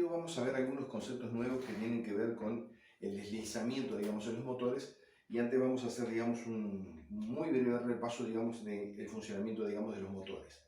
video vamos a ver algunos conceptos nuevos que tienen que ver con el deslizamiento, digamos, en los motores, y antes vamos a hacer, digamos, un muy breve repaso, digamos, del funcionamiento, digamos, de los motores.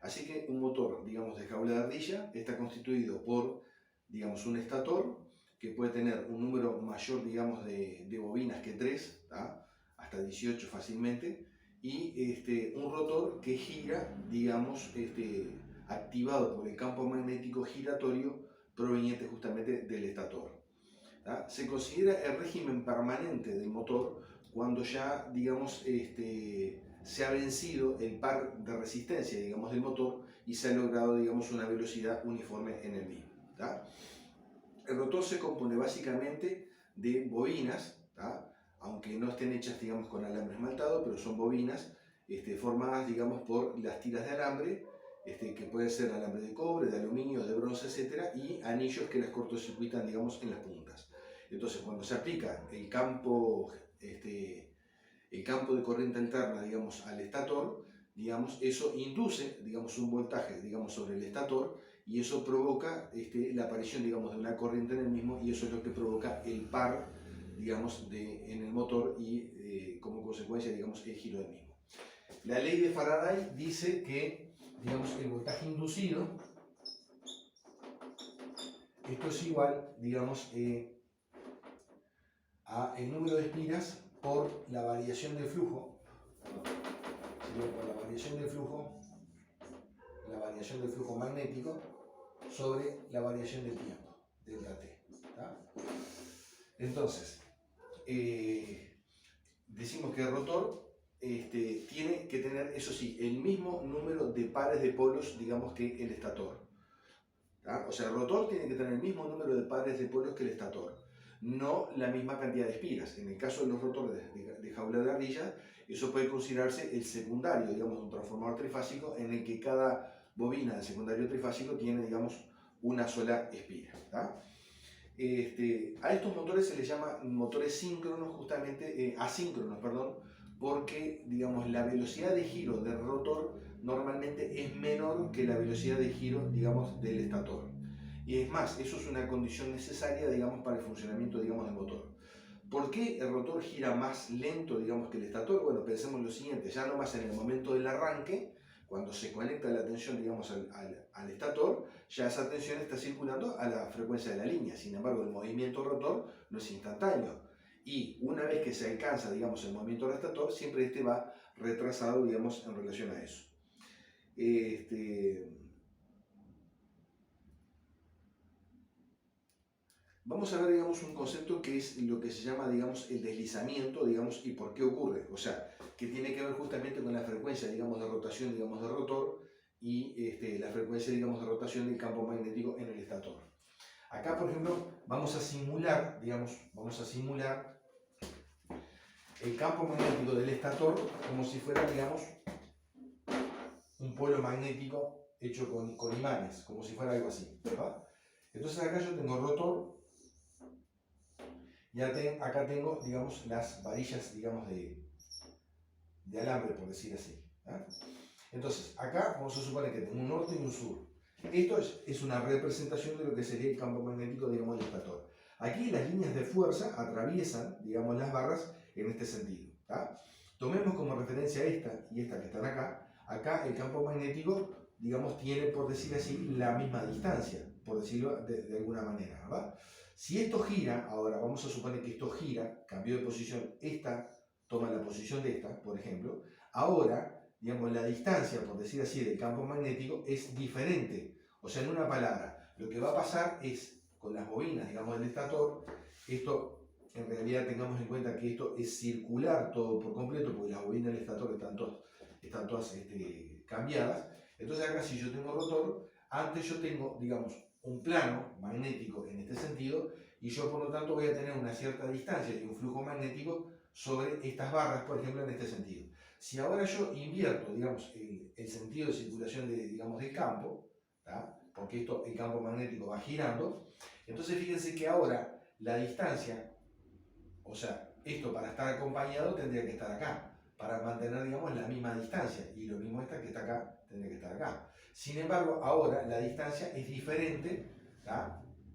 Así que un motor, digamos, de jaula de ardilla está constituido por, digamos, un estator que puede tener un número mayor, digamos, de bobinas que 3, hasta 18 fácilmente, y un rotor que gira, digamos, activado por el campo magnético giratorio proveniente justamente del estator. Se considera el régimen permanente del motor cuando ya, digamos, se ha vencido el par de resistencia, digamos, del motor y se ha logrado, digamos, una velocidad uniforme en el mismo. El rotor se compone básicamente de bobinas, aunque no estén hechas, digamos, con alambre esmaltado, pero son bobinas formadas, digamos, por las tiras de alambre, que pueden ser alambre de cobre, de aluminio, de bronce, etc., y anillos que las cortocircuitan, digamos, en las puntas. Entonces, cuando se aplica el campo de corriente alterna, digamos, al estator, digamos, eso induce, digamos, un voltaje, digamos, sobre el estator, y eso provoca la aparición, digamos, de una corriente en el mismo, y eso es lo que provoca el par, digamos, en el motor y como consecuencia, digamos, el giro del mismo. La ley de Faraday dice que, digamos, el voltaje inducido, esto es igual, digamos, a el número de espiras por la variación del flujo, por la variación del flujo magnético sobre la variación del tiempo, delta T. Entonces, decimos que el rotor tiene que tener, eso sí, el mismo número de pares de polos, digamos, que el estator. O sea, el rotor tiene que tener el mismo número de pares de polos que el estator, no la misma cantidad de espiras. En el caso de los rotores de jaula de ardilla, eso puede considerarse el secundario, digamos, de un transformador trifásico en el que cada bobina del secundario trifásico tiene, digamos, una sola espira. A estos motores se les llama motores síncronos, justamente asíncronos, perdón, porque, digamos, la velocidad de giro del rotor normalmente es menor que la velocidad de giro, digamos, del estator. Y es más, eso es una condición necesaria, digamos, para el funcionamiento, digamos, del motor. ¿Por qué el rotor gira más lento, digamos, que el estator? Bueno, pensemos lo siguiente, ya nomás en el momento del arranque, cuando se conecta la tensión, digamos, al estator, ya esa tensión está circulando a la frecuencia de la línea. Sin embargo, el movimiento rotor no es instantáneo. Y una vez que se alcanza, digamos, el movimiento del estator, siempre va retrasado, digamos, en relación a eso. Vamos a ver, digamos, un concepto que es lo que se llama, digamos, el deslizamiento, digamos, y por qué ocurre. O sea, que tiene que ver justamente con la frecuencia, digamos, de rotación, digamos, del rotor y la frecuencia, digamos, de rotación del campo magnético en el estator. Acá, por ejemplo, vamos a simular, digamos, el campo magnético del estator como si fuera, digamos, un polo magnético hecho con imanes, como si fuera algo así, ¿verdad? Entonces acá yo tengo rotor. Acá tengo, digamos, las varillas, digamos, de alambre, por decir así. Entonces, acá vamos a suponer que tengo un norte y un sur. Esto es una representación de lo que sería el campo magnético, digamos, del estator. Aquí las líneas de fuerza atraviesan, digamos, las barras en este sentido. Tomemos como referencia esta y esta que están acá. Acá el campo magnético, digamos, tiene, por decir así, la misma distancia, por decirlo de alguna manera, ¿verdad? Si esto gira, ahora vamos a suponer que esto gira, cambió de posición, esta toma la posición de esta, por ejemplo, ahora, digamos, la distancia, por decir así, del campo magnético es diferente. O sea, en una palabra, lo que va a pasar es, con las bobinas, digamos, del estator, esto, en realidad tengamos en cuenta que esto es circular todo por completo, porque las bobinas del estator están todas cambiadas. Entonces acá si yo tengo rotor, antes yo tengo, digamos, un plano magnético en este sentido, y yo por lo tanto voy a tener una cierta distancia y un flujo magnético sobre estas barras, por ejemplo, en este sentido. Si ahora yo invierto, digamos, el sentido de circulación digamos, del campo, porque el campo magnético va girando, entonces fíjense que ahora la distancia, o sea, esto para estar acompañado tendría que estar acá, para mantener, digamos, la misma distancia, y lo mismo esta que está acá, tendría que estar acá. Sin embargo, ahora la distancia es diferente,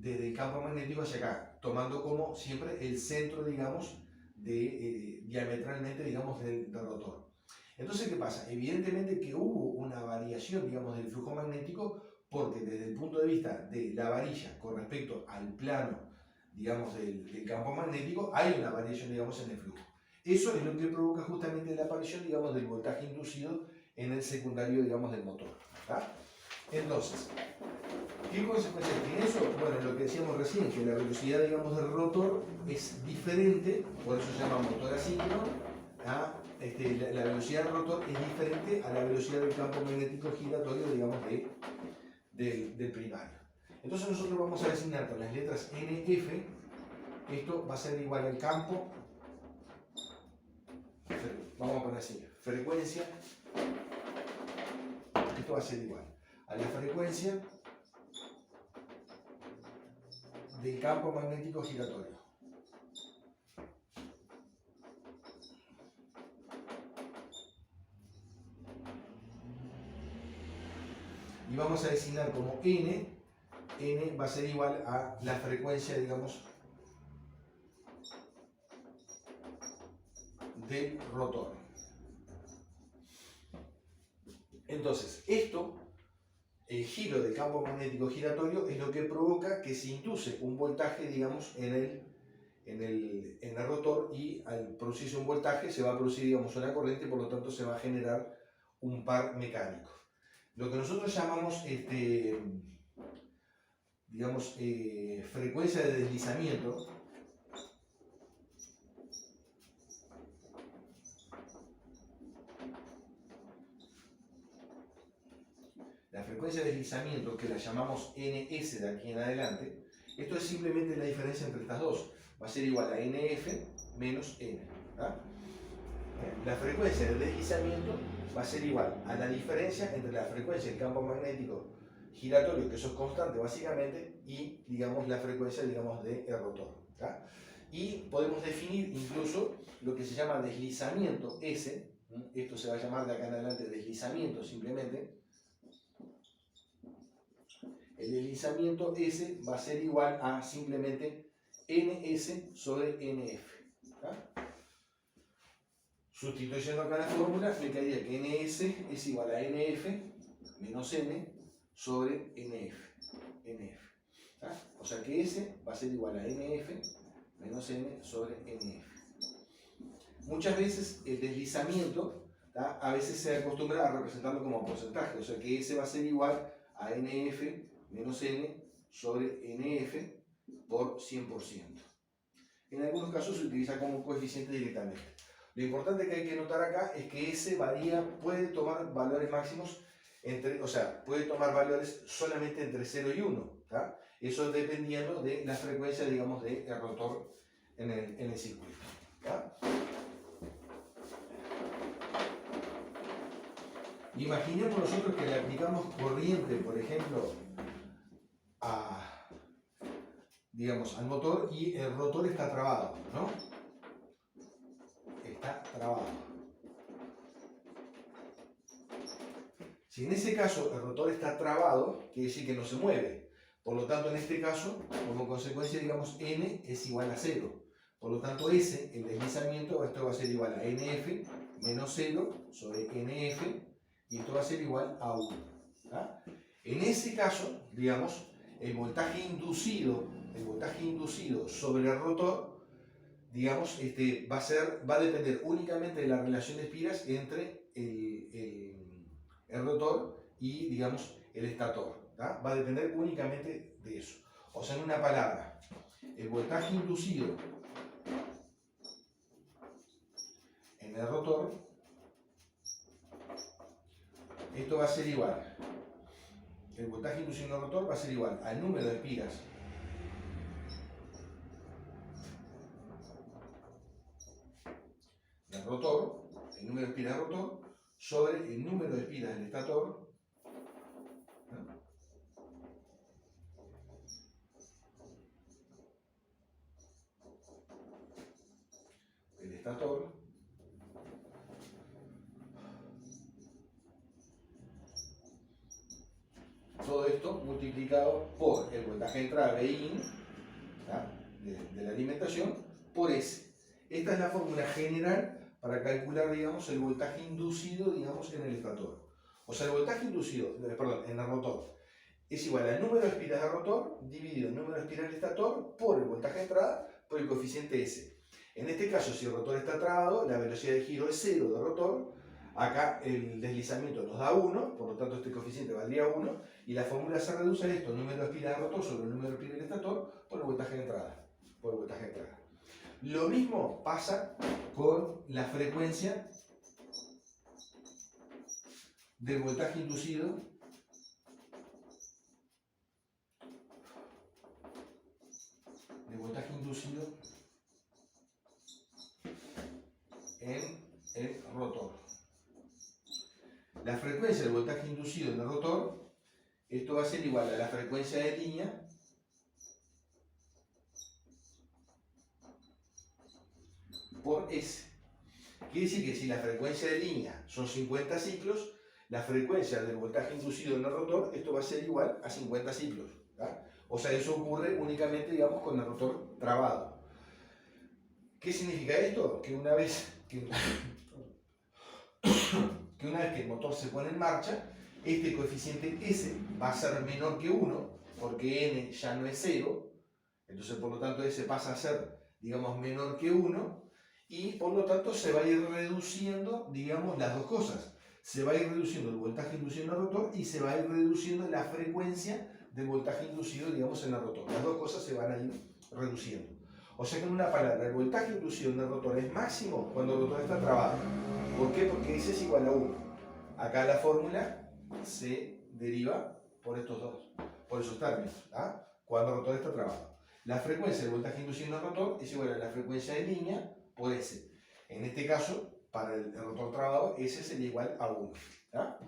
desde el campo magnético hacia acá, tomando como siempre el centro, digamos, diametralmente, digamos, del rotor. Entonces, ¿qué pasa? Evidentemente que hubo una variación, digamos, del flujo magnético, porque desde el punto de vista de la varilla con respecto al plano, digamos, del campo magnético, hay una variación, digamos, en el flujo. Eso es lo que provoca justamente la aparición, digamos, del voltaje inducido en el secundario, digamos, del motor. ¿Tá? Entonces, ¿qué consecuencias tiene eso? Bueno, lo que decíamos recién, que la velocidad, digamos, del rotor es diferente, por eso se llama motor asíncrono, la velocidad del rotor es diferente a la velocidad del campo magnético giratorio, digamos, del primario. Entonces nosotros vamos a designar con las letras NF, esto va a ser igual al campo, vamos a poner así, frecuencia, esto va a ser igual a la frecuencia del campo magnético giratorio. Y vamos a designar como N va a ser igual a la frecuencia, digamos, del rotor. Entonces, el giro del campo magnético giratorio, es lo que provoca que se induce un voltaje, digamos, en el rotor, y al producirse un voltaje se va a producir, digamos, una corriente, por lo tanto se va a generar un par mecánico. Lo que nosotros llamamos, digamos, frecuencia de deslizamiento, la frecuencia de deslizamiento, que la llamamos NS de aquí en adelante, esto es simplemente la diferencia entre estas dos. Va a ser igual a NF menos N. ¿Tá? La frecuencia de deslizamiento va a ser igual a la diferencia entre la frecuencia del campo magnético giratorio, que eso es constante básicamente, y, digamos, la frecuencia, digamos, del rotor. ¿Tá? Y podemos definir incluso lo que se llama deslizamiento S, esto se va a llamar de acá en adelante deslizamiento simplemente. El deslizamiento S va a ser igual a simplemente NS sobre NF. ¿Tá? Sustituyendo acá la fórmula, me quedaría que NS es igual a NF menos N sobre NF. ¿Tá? O sea que S va a ser igual a NF menos N sobre NF. Muchas veces el deslizamiento, ¿tá?, a veces se acostumbra a representarlo como porcentaje, o sea que S va a ser igual a NF menos N sobre NF por 100%. En algunos casos se utiliza como coeficiente directamente. Lo importante que hay que notar acá es que S varía, puede tomar valores máximos, o sea, puede tomar valores solamente entre 0 y 1. ¿Tá? Eso dependiendo de la frecuencia, digamos, del rotor en el circuito. ¿Tá? Imaginemos nosotros que le aplicamos corriente, por ejemplo, digamos, al motor, y el rotor está trabado, ¿no? Está trabado. Si en ese caso el rotor está trabado, quiere decir que no se mueve. Por lo tanto, en este caso, como consecuencia, digamos, N es igual a 0. Por lo tanto, S, el deslizamiento, esto va a ser igual a NF menos 0 sobre NF, y esto va a ser igual a 1. ¿Tá? En ese caso, digamos, el voltaje inducido sobre el rotor, digamos, va a depender únicamente de la relación de espiras entre el rotor y, digamos, el estator. ¿Tá? Va a depender únicamente de eso. O sea, en una palabra, el voltaje inducido en el rotor, esto va a ser igual, el voltaje inducido en el rotor va a ser igual al número de espiras del rotor, el número de espiras del rotor, sobre el número de espiras del estator, ¿no?, el estator, todo esto esto multiplicado por el voltaje de entrada Vin de la alimentación por S. Esta es la fórmula general para calcular, digamos, el voltaje inducido, digamos, en el estator. O sea, el voltaje inducido, perdón, en el rotor es igual al número de espiras de rotor dividido el número de espiras del estator por el voltaje de entrada por el coeficiente S. En este caso, si el rotor está trabado, la velocidad de giro es 0 de rotor. Acá el deslizamiento nos da 1, por lo tanto este coeficiente valdría 1, y la fórmula se reduce a esto, número de espiras de rotor sobre el número de espiras del estator por el voltaje de entrada. Lo mismo pasa con la frecuencia del voltaje inducido en el rotor. La frecuencia del voltaje inducido en el rotor, esto va a ser igual a la frecuencia de línea por S. Quiere decir que si la frecuencia de línea son 50 ciclos, la frecuencia del voltaje inducido en el rotor, esto va a ser igual a 50 ciclos. ¿Tá? O sea, eso ocurre únicamente, digamos, con el rotor trabado. ¿Qué significa esto? Que una vez que el motor se pone en marcha, este coeficiente S va a ser menor que 1, porque N ya no es 0, entonces por lo tanto S pasa a ser, digamos, menor que 1, y por lo tanto se va a ir reduciendo, digamos, las dos cosas. Se va a ir reduciendo el voltaje inducido en el rotor y se va a ir reduciendo la frecuencia del voltaje inducido, digamos, en el rotor. Las dos cosas se van a ir reduciendo. O sea que en una palabra, el voltaje inducido en el rotor es máximo cuando el rotor está trabado. ¿Por qué? Porque S es igual a 1. Acá la fórmula se deriva por estos dos, por esos términos, ¿ah? Cuando el rotor está trabado. La frecuencia del voltaje inducido en el rotor es igual a la frecuencia de línea por S. En este caso, para el rotor trabado, S sería igual a 1. ¿Ah?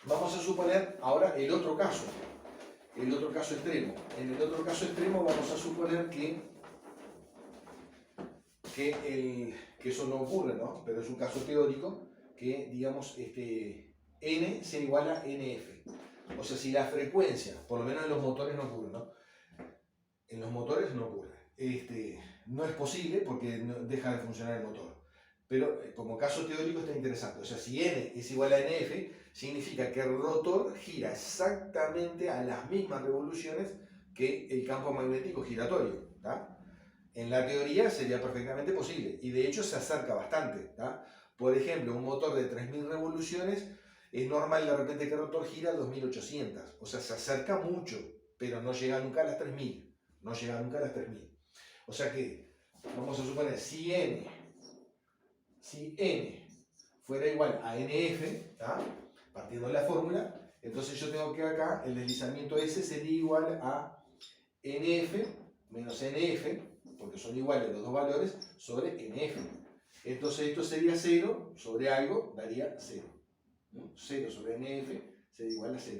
Vamos a suponer ahora el otro caso extremo. En el otro caso extremo vamos a suponer que eso no ocurre, ¿no? Pero es un caso teórico que, digamos, N sea igual a NF. O sea, si la frecuencia, por lo menos en los motores no ocurre, ¿no? En los motores no ocurre. No es posible porque deja de funcionar el motor. Pero como caso teórico está interesante. O sea, si N es igual a NF, significa que el rotor gira exactamente a las mismas revoluciones que el campo magnético giratorio. ¿Tá? En la teoría sería perfectamente posible y de hecho se acerca bastante. ¿Tá? Por ejemplo, un motor de 3000 revoluciones es normal de repente que el rotor gira a 2800. O sea, se acerca mucho, pero no llega nunca a las 3000. No llega nunca a las 3000. O sea que, vamos a suponer, si N fuera igual a NF, ¿tá? Partiendo de la fórmula, entonces yo tengo que acá el deslizamiento S sería igual a NF menos NF, porque son iguales los dos valores, sobre NF. Entonces esto sería 0 sobre algo, daría 0. 0 sobre NF sería igual a 0.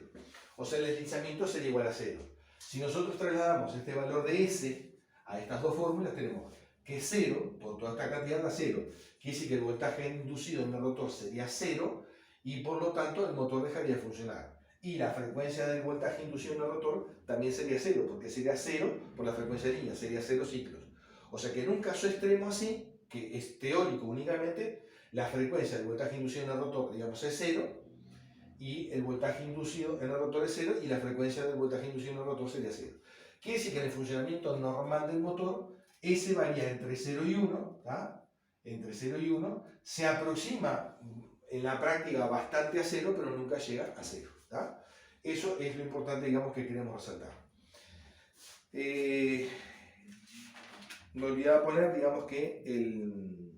O sea, el deslizamiento sería igual a 0. Si nosotros trasladamos este valor de S a estas dos fórmulas, tenemos que 0, por toda esta cantidad da 0. Quiere decir que el voltaje inducido en el rotor sería 0 y por lo tanto el motor dejaría de funcionar. Y la frecuencia del voltaje inducido en el rotor también sería 0, porque sería 0 por la frecuencia de línea, sería 0 ciclos. O sea que en un caso extremo así, que es teórico únicamente, la frecuencia del voltaje inducido en el rotor, digamos, es 0, y el voltaje inducido en el rotor es 0, y la frecuencia del voltaje inducido en el rotor sería 0. Quiere decir que en el funcionamiento normal del motor, S varía entre 0 y 1, ¿tá? Entre 0 y 1, se aproxima en la práctica bastante a 0, pero nunca llega a 0. ¿Tá? Eso es lo importante, digamos, que queremos resaltar. Me olvidaba poner, digamos, que el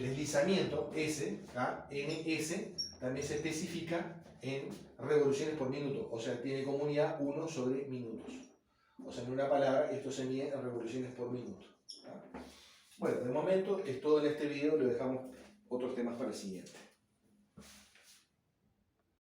deslizamiento S, ¿tá? NS, también se especifica en revoluciones por minuto, o sea, tiene como unidad 1 sobre minutos. O sea, en una palabra, esto se mide en revoluciones por minuto. ¿Tá? Bueno, de momento es todo en este video, lo dejamos otros temas para el siguiente.